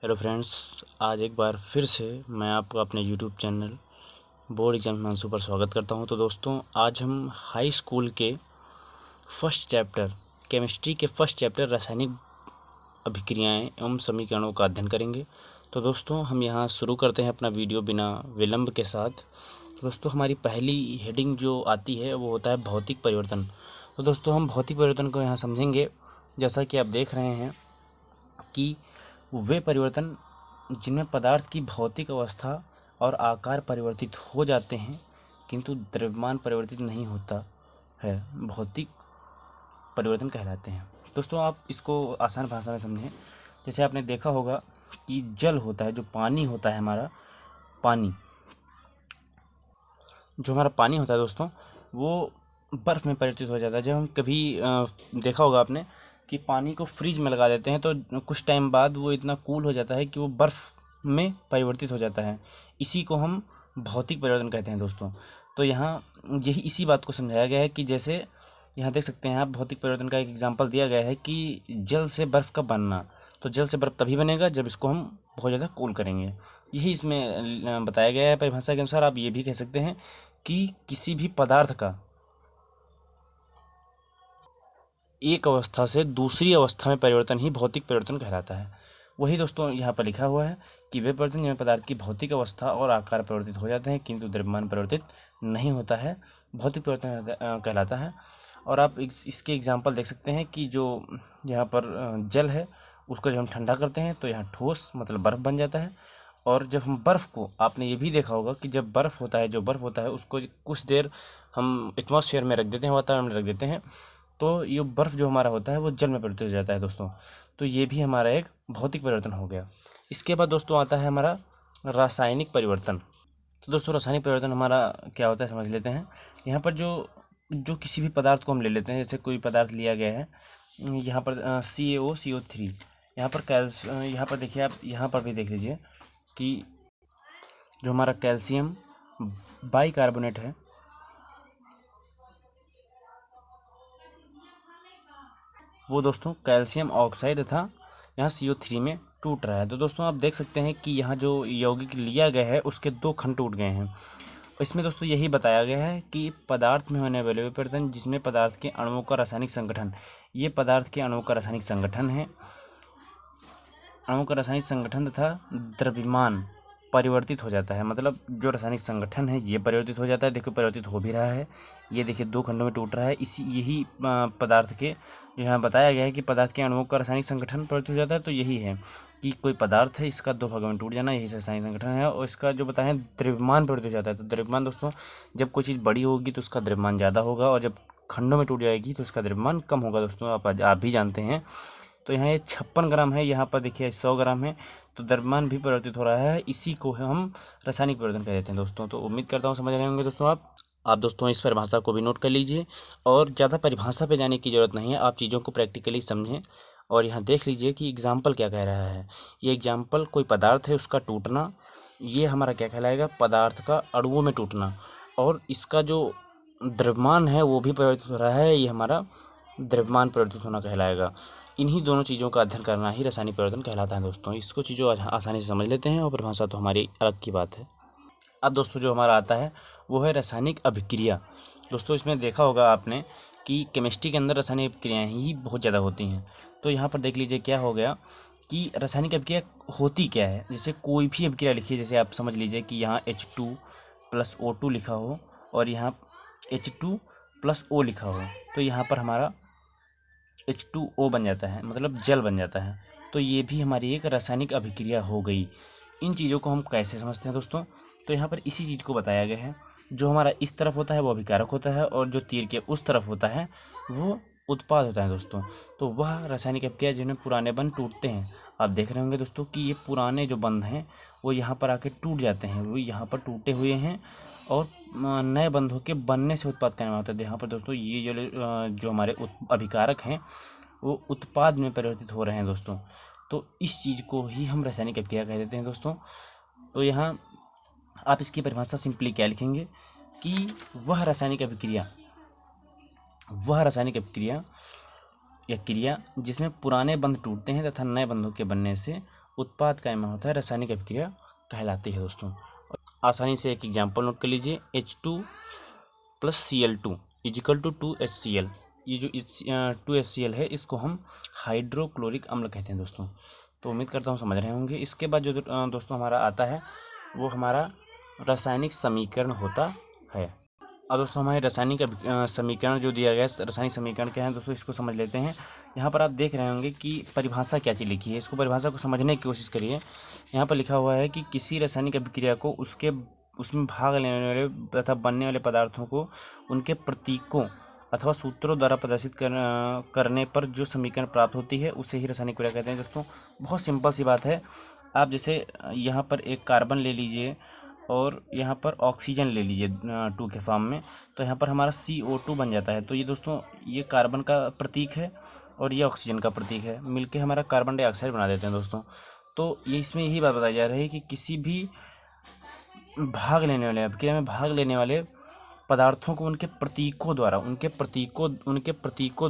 Hello friends, आज एक बार फिर से मैं आपको अपने YouTube channel board exam Himanshu पर स्वागत करता हूं। तो दोस्तों, आज हम हाई स्कूल के फर्स्ट चैप्टर केमिस्ट्री के फर्स्ट चैप्टर रासायनिक अभिक्रियाएं एवं समीकरणों का अध्ययन करेंगे। तो दोस्तों, हम यहां शुरू करते हैं अपना वीडियो बिना विलंब के साथ। तो दोस्तों, हमारी पहली हेडिंग जो आती है वो होता है भौतिक परिवर्तन। तो दोस्तों, हम भौतिक परिवर्तन को यहाँ समझेंगे। जैसा कि आप देख रहे हैं कि वे परिवर्तन जिनमें पदार्थ की भौतिक अवस्था और आकार परिवर्तित हो जाते हैं किंतु द्रव्यमान परिवर्तित नहीं होता है, भौतिक परिवर्तन कहलाते हैं। दोस्तों, आप इसको आसान भाषा में समझें। जैसे आपने देखा होगा कि जल होता है, जो पानी होता है, हमारा पानी जो हमारा पानी होता है दोस्तों, वो बर्फ़ में परिवर्तित हो जाता है। जब हम कभी देखा होगा आपने कि पानी को फ्रिज में लगा देते हैं तो कुछ टाइम बाद वो इतना कूल हो जाता है कि वो बर्फ़ में परिवर्तित हो जाता है। इसी को हम भौतिक परिवर्तन कहते हैं दोस्तों। तो यहाँ यही इसी बात को समझाया गया है कि जैसे यहाँ देख सकते हैं आप, भौतिक परिवर्तन का एक एग्जाम्पल दिया गया है कि जल से बर्फ़ का बनना। तो जल से बर्फ़ तभी बनेगा जब इसको हम बहुत ज़्यादा कूल करेंगे। यही इसमें बताया गया है। परिभाषा के अनुसार आप ये भी कह सकते हैं कि किसी भी पदार्थ का एक अवस्था से दूसरी अवस्था में परिवर्तन ही भौतिक परिवर्तन कहलाता है। वही दोस्तों यहाँ पर लिखा हुआ है कि वे परिवर्तन जिनमें पदार्थ की भौतिक अवस्था और आकार परिवर्तित हो जाते हैं किंतु द्रव्यमान परिवर्तित नहीं होता है, भौतिक परिवर्तन कहलाता है। और आप इसके एग्जाम्पल देख सकते हैं कि जो यहाँ पर जल है उसको जब हम ठंडा करते हैं तो यहाँ ठोस मतलब बर्फ़ बन जाता है। और जब हम बर्फ़ को, आपने ये भी देखा होगा कि जब बर्फ़ होता है, जो बर्फ़ होता है उसको कुछ देर हम एटमॉस्फेयर में रख देते हैं, वातावरण में रख देते हैं, तो ये बर्फ़ जो हमारा होता है वो जल में परिवर्तित हो जाता है दोस्तों। तो ये भी हमारा एक भौतिक परिवर्तन हो गया। इसके बाद दोस्तों आता है हमारा रासायनिक परिवर्तन। तो दोस्तों, रासायनिक परिवर्तन हमारा क्या होता है समझ लेते हैं। यहाँ पर जो जो किसी भी पदार्थ को हम ले लेते हैं, जैसे कोई पदार्थ लिया गया है यहाँ पर CaO CO3, यहाँ पर यहाँ पर देखिए आप, यहाँ पर भी देख लीजिए कि जो हमारा कैल्शियम बाइकार्बोनेट है वो दोस्तों कैल्शियम ऑक्साइड था, यहाँ CO3 में टूट रहा है। तो दोस्तों, आप देख सकते हैं कि यहाँ जो यौगिक लिया गया है उसके दो खंड टूट गए हैं। इसमें दोस्तों यही बताया गया है कि पदार्थ में होने वाले परिवर्तन जिसमें पदार्थ के अणुओं का रासायनिक संगठन, ये पदार्थ के अणुओं का रासायनिक संगठन है, अणुओं का रासायनिक संगठन तथा द्रव्यमान परिवर्तित हो जाता है। मतलब जो रासायनिक संगठन है ये परिवर्तित हो जाता है। देखो, परिवर्तित हो भी रहा है, ये देखिए दो खंडों में टूट रहा है। यही पदार्थ के यहाँ बताया गया है कि पदार्थ के अणुओं का रासायनिक संगठन परिवर्तित हो जाता है। तो यही है कि कोई पदार्थ है, इसका दो भागों में टूट जाना, यही रासायनिक संगठन है। और इसका जो बताया द्रव्यमान परिवर्तित हो जाता है। तो द्रव्यमान दोस्तों, जब कोई चीज़ बड़ी होगी तो उसका द्रव्यमान ज़्यादा होगा, और जब खंडों में टूट जाएगी तो उसका द्रव्यमान कम होगा दोस्तों, आप भी जानते हैं। तो यहाँ ये 56 ग्राम है, यहाँ पर देखिए 100 ग्राम है, तो द्रव्यमान भी परिवर्तित हो रहा है। इसी को हम रासायनिक परिवर्तन कह देते हैं दोस्तों। तो उम्मीद करता हूँ समझ रहे होंगे दोस्तों आप दोस्तों इस परिभाषा को भी नोट कर लीजिए, और ज़्यादा परिभाषा पे जाने की ज़रूरत नहीं है, आप चीज़ों को प्रैक्टिकली समझें। और यहाँ देख लीजिए कि एग्जाम्पल क्या कह रहा है। ये एग्जाम्पल, कोई पदार्थ है उसका टूटना, ये हमारा क्या कहलाएगा, पदार्थ का अणुओं में टूटना, और इसका जो द्रव्यमान है वो भी परिवर्तित हो रहा है, ये हमारा द्रव्यमान परिवर्तित होना कहलाएगा। इन्हीं दोनों चीज़ों का अध्ययन करना ही रासायनिक परिवर्तन कहलाता है दोस्तों। इसको चीज़ों आसानी से समझ लेते हैं, और परिभाषा तो हमारी अलग की बात है। अब दोस्तों जो हमारा आता है वो है रासायनिक अभिक्रिया। दोस्तों, इसमें देखा होगा आपने कि केमिस्ट्री के अंदर रासायनिक अभिक्रियाएँ ही बहुत ज़्यादा होती हैं। तो यहाँ पर देख लीजिए क्या हो गया कि रासायनिक अभिक्रिया होती क्या है। जैसे कोई भी अभिक्रिया लिखिए, जैसे आप समझ लीजिए कि यहाँ H2+O2 लिखा हो और यहाँ H2+O लिखा हो, तो यहाँ पर हमारा H2O बन जाता है, मतलब जल बन जाता है। तो ये भी हमारी एक रासायनिक अभिक्रिया हो गई। इन चीज़ों को हम कैसे समझते हैं दोस्तों, तो यहाँ पर इसी चीज़ को बताया गया है। जो हमारा इस तरफ होता है वो अभिकारक होता है, और जो तीर के उस तरफ होता है वो उत्पाद होता है दोस्तों। तो वह रासायनिक अभिक्रिया जिनमें पुराने बंध टूटते हैं। आप देख रहे होंगे दोस्तों कि ये पुराने जो बंध हैं वो यहाँ पर आके टूट जाते हैं, वो यहाँ पर टूटे हुए हैं, और नए बंधों के बनने से उत्पाद करना होता है। यहाँ पर दोस्तों ये जो हमारे अभिकारक हैं वो उत्पाद में परिवर्तित हो रहे हैं दोस्तों। तो इस चीज़ को ही हम रासायनिक अभिक्रिया कह देते हैं दोस्तों। तो यहाँ आप इसकी परिभाषा सिंपली क्या लिखेंगे कि वह रासायनिक अभिक्रिया या क्रिया जिसमें पुराने बंध टूटते हैं तथा नए बंधों के बनने से उत्पाद का नाम होता है रासायनिक अभिक्रिया कहलाती है दोस्तों। आसानी से एक एग्जाम्पल नोट कर लीजिए, H2 + Cl2 = 2HCl। ये जो 2HCl है इसको हम हाइड्रोक्लोरिक अम्ल कहते हैं दोस्तों। तो उम्मीद करता हूँ समझ रहे होंगे। इसके बाद जो दोस्तों हमारा आता है वो हमारा रासायनिक समीकरण होता है। अब दोस्तों हमारे रासायनिक समीकरण जो दिया गया है, रासायनिक समीकरण क्या है दोस्तों, इसको समझ लेते हैं। यहाँ पर आप देख रहे होंगे कि परिभाषा क्या चीज़ लिखी है, इसको परिभाषा को समझने की कोशिश करिए। यहाँ पर लिखा हुआ है कि किसी रासायनिक अभिक्रिया को उसमें भाग लेने वाले तथा बनने वाले पदार्थों को उनके प्रतीकों अथवा सूत्रों द्वारा प्रदर्शित करने पर जो समीकरण प्राप्त होती है उसे ही रासायनिक क्रिया कहते हैं दोस्तों। बहुत सिंपल सी बात है। आप जैसे यहाँ पर एक कार्बन ले लीजिए और यहाँ पर ऑक्सीजन ले लीजिए 2 के फॉर्म में, तो यहाँ पर हमारा CO2 बन जाता है। तो ये दोस्तों ये कार्बन का प्रतीक है और ये ऑक्सीजन का प्रतीक है, मिलके हमारा कार्बन डाइऑक्साइड बना देते हैं दोस्तों। तो ये इसमें यही बात बताई जा रही है कि किसी भी भाग लेने वाले अभिक्रिया में भाग लेने वाले पदार्थों को उनके प्रतीकों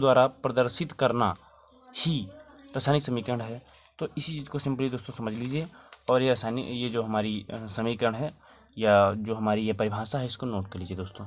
द्वारा प्रदर्शित करना ही रासायनिक समीकरण है। तो इसी चीज़ को सिंपली दोस्तों समझ लीजिए और ये जो हमारी समीकरण है या जो हमारी ये परिभाषा है इसको नोट कर लीजिए दोस्तों।